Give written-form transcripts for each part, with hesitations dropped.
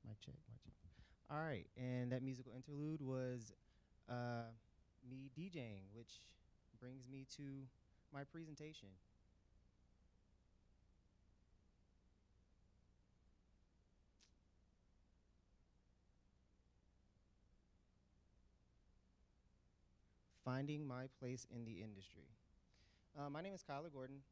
Mic check, mic check. All right, and that musical interlude was me DJing, which brings me to my presentation. Finding my place in the industry. My name is Kyler Gordon.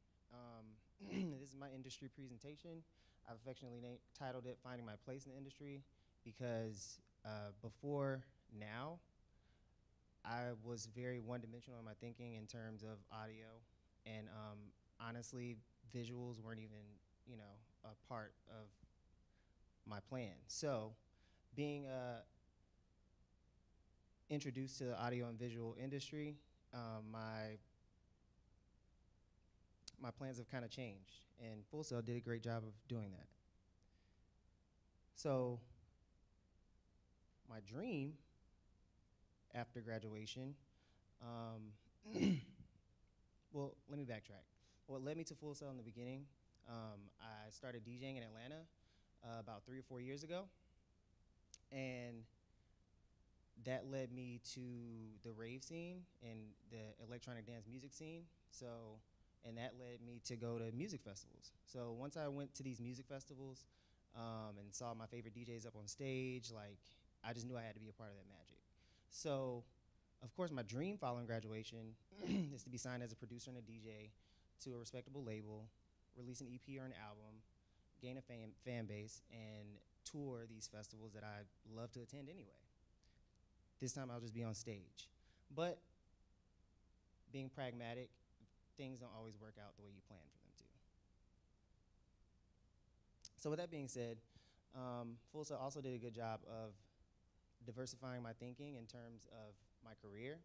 This is my industry presentation. I've affectionately titled it Finding My Place in the Industry because before now, I was very one-dimensional in my thinking in terms of audio, and honestly, visuals weren't even, a part of my plan. So, being introduced to the audio and visual industry, my plans have kind of changed, and Full Sail did a great job of doing that. So, my dream after graduation, well, let me backtrack. What led me to Full Sail in the beginning, I started DJing in Atlanta about 3 or 4 years ago, and that led me to the rave scene and the electronic dance music scene. So, and that led me to go to music festivals. So once I went to these music festivals and saw my favorite DJs up on stage, like, I just knew I had to be a part of that magic. So, of course, my dream following graduation is to be signed as a producer and a DJ to a respectable label, release an EP or an album, gain a fan base, and tour these festivals that I love to attend anyway. This time I'll just be on stage. But being pragmatic, things don't always work out the way you plan for them to. So with that being said, Full Sail also did a good job of diversifying my thinking in terms of my career.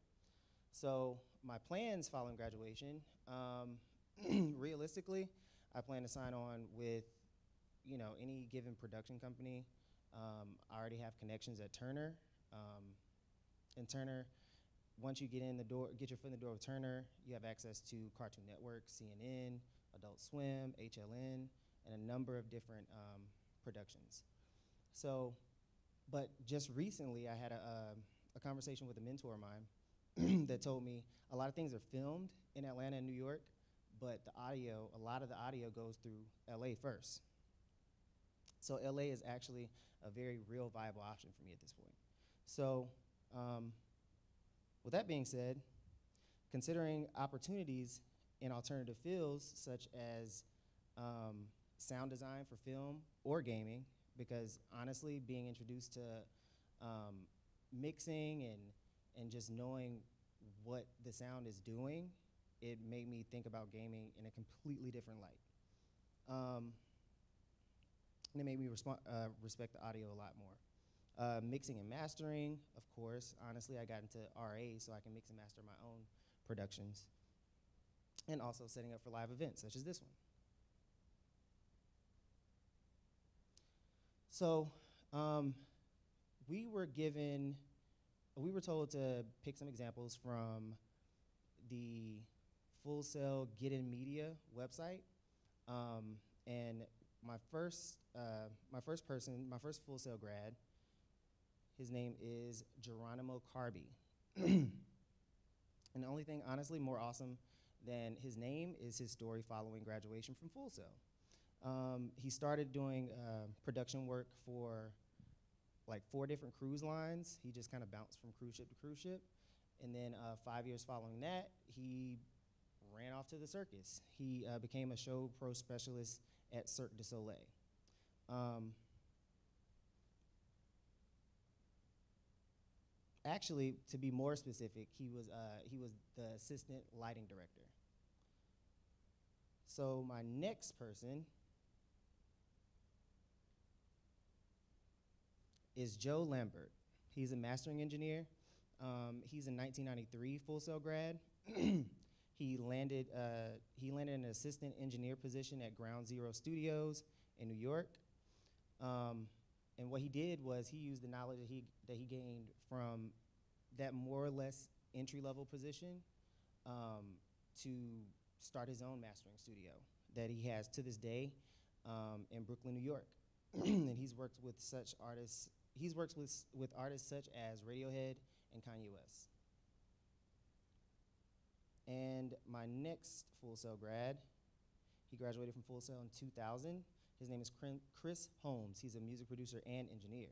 So my plans following graduation, realistically, I plan to sign on with any given production company. I already have connections at Turner. And Turner, once you get your foot in the door with Turner, you have access to Cartoon Network, CNN, Adult Swim, HLN, and a number of different productions. So, but just recently I had a conversation with a mentor of mine that told me a lot of things are filmed in Atlanta and New York, but a lot of the audio goes through LA first. So LA is actually a very real viable option for me at this point. So, with that being said, considering opportunities in alternative fields such as sound design for film or gaming, because honestly, being introduced to mixing and just knowing what the sound is doing, it made me think about gaming in a completely different light. And it made me respect the audio a lot more. Mixing and mastering, of course. Honestly, I got into RA so I can mix and master my own productions. And also setting up for live events, such as this one. So we were told to pick some examples from the Full Sail Get In Media website. And my first Full Sail grad, his name is Geronimo Carby. And the only thing, honestly, more awesome than his name is his story following graduation from Full Sail. He started doing production work for like 4 different cruise lines. He just kind of bounced from cruise ship to cruise ship. And then 5 years following that, he ran off to the circus. He became a show pro specialist at Cirque du Soleil. Actually, to be more specific, he was the assistant lighting director. So my next person is Joe Lambert. He's a mastering engineer. He's a 1993 Full Sail grad. He landed an assistant engineer position at Ground Zero Studios in New York. And what he did was he used the knowledge that he gained from that more or less entry-level position to start his own mastering studio that he has to this day in Brooklyn, New York. And he's worked with such artists. He's worked with artists such as Radiohead and Kanye West. And my next Full Sail grad, he graduated from Full Sail in 2000. His name is Chris Holmes. He's a music producer and engineer.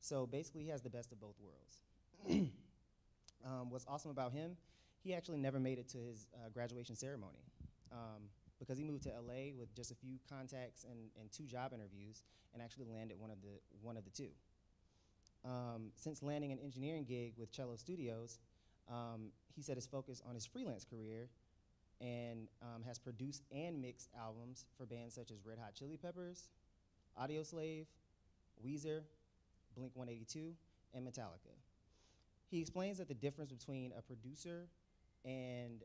So basically, he has the best of both worlds. What's awesome about him, he actually never made it to his graduation ceremony because he moved to LA with just a few contacts and 2 job interviews and actually landed one of the 2. Since landing an engineering gig with Cello Studios, he set his focus on his freelance career and has produced and mixed albums for bands such as Red Hot Chili Peppers, Audioslave, Weezer, Blink-182, and Metallica. He explains that the difference between a producer and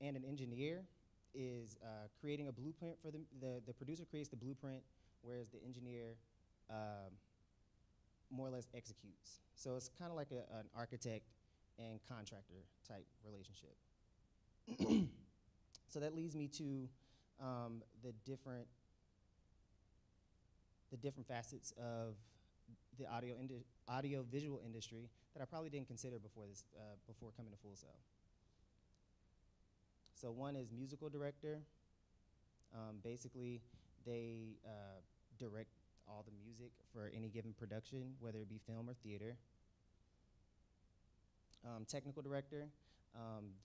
an engineer is creating a blueprint for the producer creates the blueprint, whereas the engineer more or less executes. So it's kind of like an architect and contractor type relationship. So that leads me to the different facets of the audio-visual industry that I probably didn't consider before coming to Full Sail. So one is musical director. Basically, they direct all the music for any given production, whether it be film or theater. Technical director,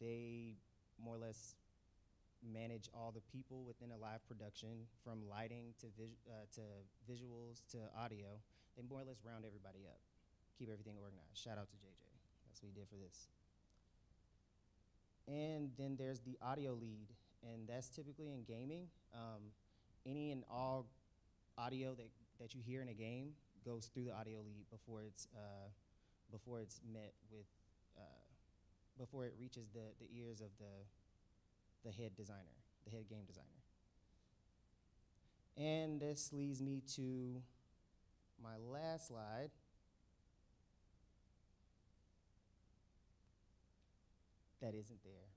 they more or less manage all the people within a live production, from lighting to visuals to audio. They more or less round everybody up, keep everything organized. Shout out to JJ. That's what he did for this. And then there's the audio lead, and that's typically in gaming. Any and all audio that you hear in a game goes through the audio lead before it's met with before it reaches the ears of the head designer, the head game designer. And this leads me to my last slide. That isn't there.